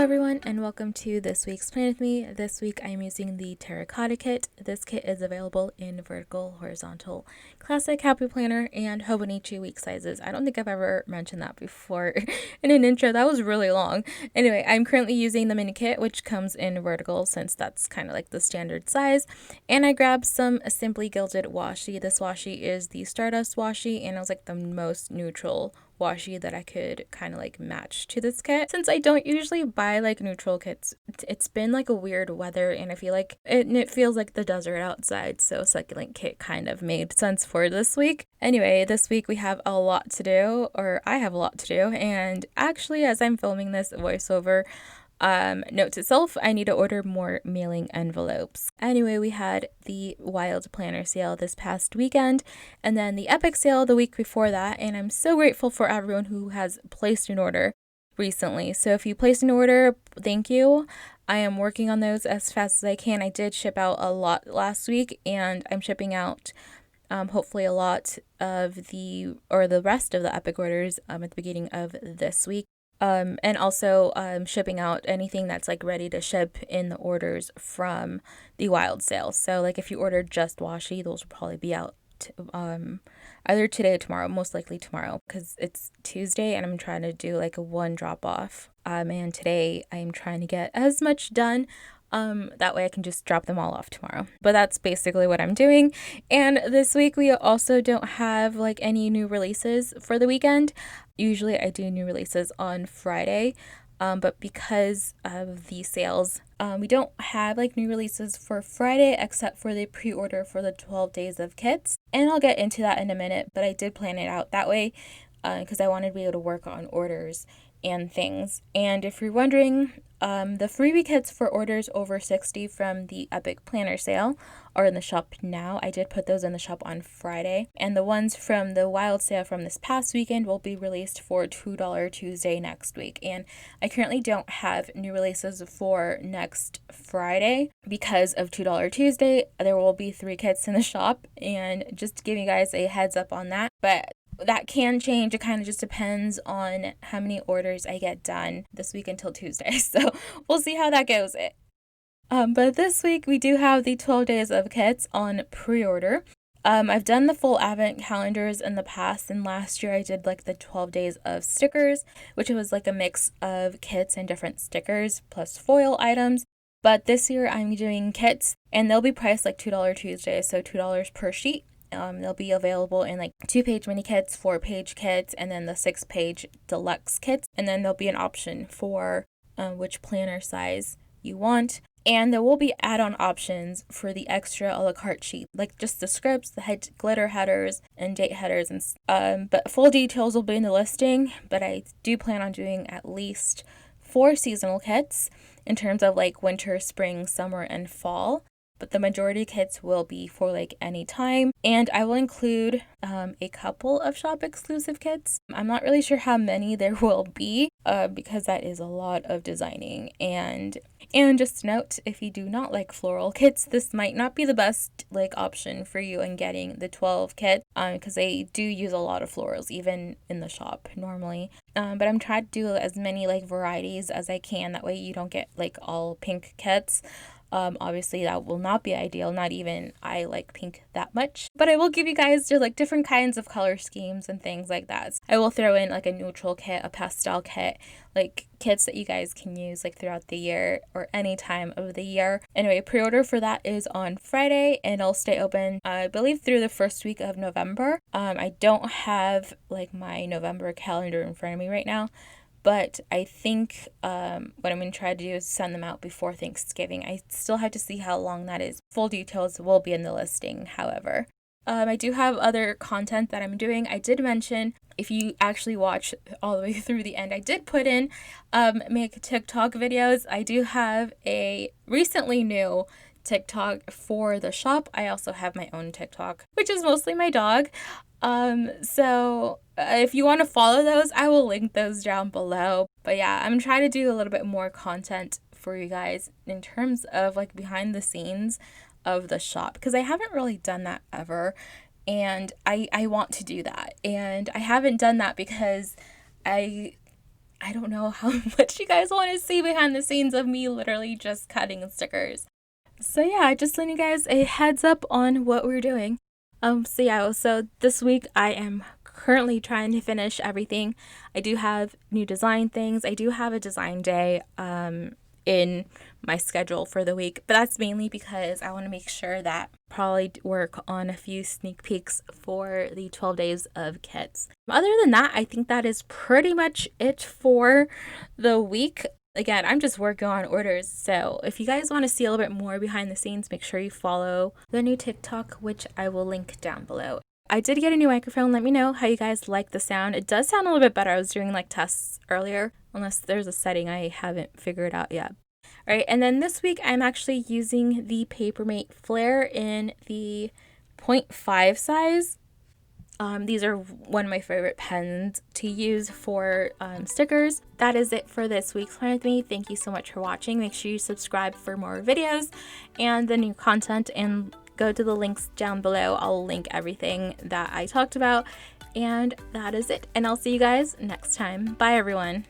Hello everyone and welcome to this week's Plan With Me. This week I am using the Terracotta kit. This kit is available in vertical, horizontal, classic, happy planner, and Hobonichi week sizes. I don't think I've ever mentioned that before in an intro. That was really long. Anyway, I'm currently using the mini kit, which comes in vertical since that's kind of like the standard size. And I grabbed some Simply Gilded washi. This washi is the Stardust washi, and it was like the most neutral washi that I could kind of like match to this kit. Since I don't usually buy like neutral kits, it's been like a weird weather and I feel like it feels like the desert outside, so succulent kit kind of made sense for this week. Anyway, this week we have a lot to do, or I have a lot to do, and actually as I'm filming this voiceover, note to self, I need to order more mailing envelopes. Anyway, we had the Wild Planner sale this past weekend and then the Epic sale the week before that, and I'm so grateful for everyone who has placed an order recently. So if you placed an order, thank you. I am working on those as fast as I can. I did ship out a lot last week and I'm shipping out hopefully a lot of the rest of the Epic orders at the beginning of this week. And also shipping out anything that's like ready to ship in the orders from the Wild sale. So like if you ordered just washi, those will probably be out either today or tomorrow, most likely tomorrow, because it's Tuesday and I'm trying to do like a one drop off. And today I'm trying to get as much done. That way I can just drop them all off tomorrow. But that's basically what I'm doing. And this week we also don't have like any new releases for the weekend. Usually I do new releases on Friday. But because of the sales, we don't have like new releases for Friday except for the pre-order for the 12 days of kits. And I'll get into that in a minute, but I did plan it out that way because I wanted to be able to work on orders and things. And if you're wondering, the freebie kits for orders over 60 from the Epic Planner sale are in the shop now. I did put those in the shop on Friday. And the ones from the Wild sale from this past weekend will be released for $2 Tuesday next week. And I currently don't have new releases for next Friday because of $2 Tuesday. There will be 3 kits in the shop, and just to give you guys a heads up on that. But that can change. It kind of just depends on how many orders I get done this week until Tuesday. So we'll see how that goes. But this week we do have the 12 days of kits on pre-order. I've done the full advent calendars in the past, and last year I did like the 12 days of stickers, which was like a mix of kits and different stickers plus foil items. But this year I'm doing kits, and they'll be priced like $2 Tuesday, so $2 per sheet. They'll be available in like 2-page mini kits, 4-page kits, and then the 6-page deluxe kits. And then there'll be an option for which planner size you want. And there will be add-on options for the extra a la carte sheet, like just the scripts, the glitter headers, and date headers. And but full details will be in the listing. But I do plan on doing at least 4 seasonal kits in terms of like winter, spring, summer, and fall. But the majority kits will be for like any time. And I will include a couple of shop exclusive kits. I'm not really sure how many there will be because that is a lot of designing. And just note, if you do not like floral kits, this might not be the best like option for you in getting the 12 kit because they do use a lot of florals even in the shop normally. But I'm trying to do as many like varieties as I can. That way you don't get like all pink kits. Obviously that will not be ideal, not even I like pink that much, but I will give you guys just like different kinds of color schemes and things like that. I will throw in like a neutral kit, a pastel kit, like kits that you guys can use like throughout the year or any time of the year. Anyway, pre-order for that is on Friday and it'll stay open I believe through the first week of November. I don't have like my November calendar in front of me right now, but I think what I'm going to try to do is send them out before Thanksgiving. I still have to see how long that is. Full details will be in the listing, however. I do have other content that I'm doing. I did mention, if you actually watch all the way through the end, I did put in make TikTok videos. I do have a recently new TikTok for the shop. I also have my own TikTok, which is mostly my dog. So if you want to follow those, I will link those down below. But yeah, I'm trying to do a little bit more content for you guys in terms of like behind the scenes of the shop, because I haven't really done that ever. And I want to do that. And I haven't done that because I I don't know how much you guys want to see behind the scenes of me literally just cutting stickers. So yeah, just letting you guys a heads up on what we're doing. So this week I am currently trying to finish everything. I do have new design things. I do have a design day in my schedule for the week, but that's mainly because I want to make sure that probably work on a few sneak peeks for the 12 days of kits. Other than that, I think that is pretty much it for the week. Again, I'm just working on orders, so if you guys want to see a little bit more behind the scenes, make sure you follow the new TikTok, which I will link down below. I did get a new microphone. Let me know how you guys like the sound. It does sound a little bit better. I was doing like tests earlier, unless there's a setting I haven't figured out yet. All right, and then this week I'm actually using the Papermate Flare in the 0.5 size. These are one of my favorite pens to use for stickers. That is it for this week's Plan With Me. Thank you so much for watching. Make sure you subscribe for more videos and the new content, and go to the links down below. I'll link everything that I talked about, and that is it. And I'll see you guys next time. Bye, everyone.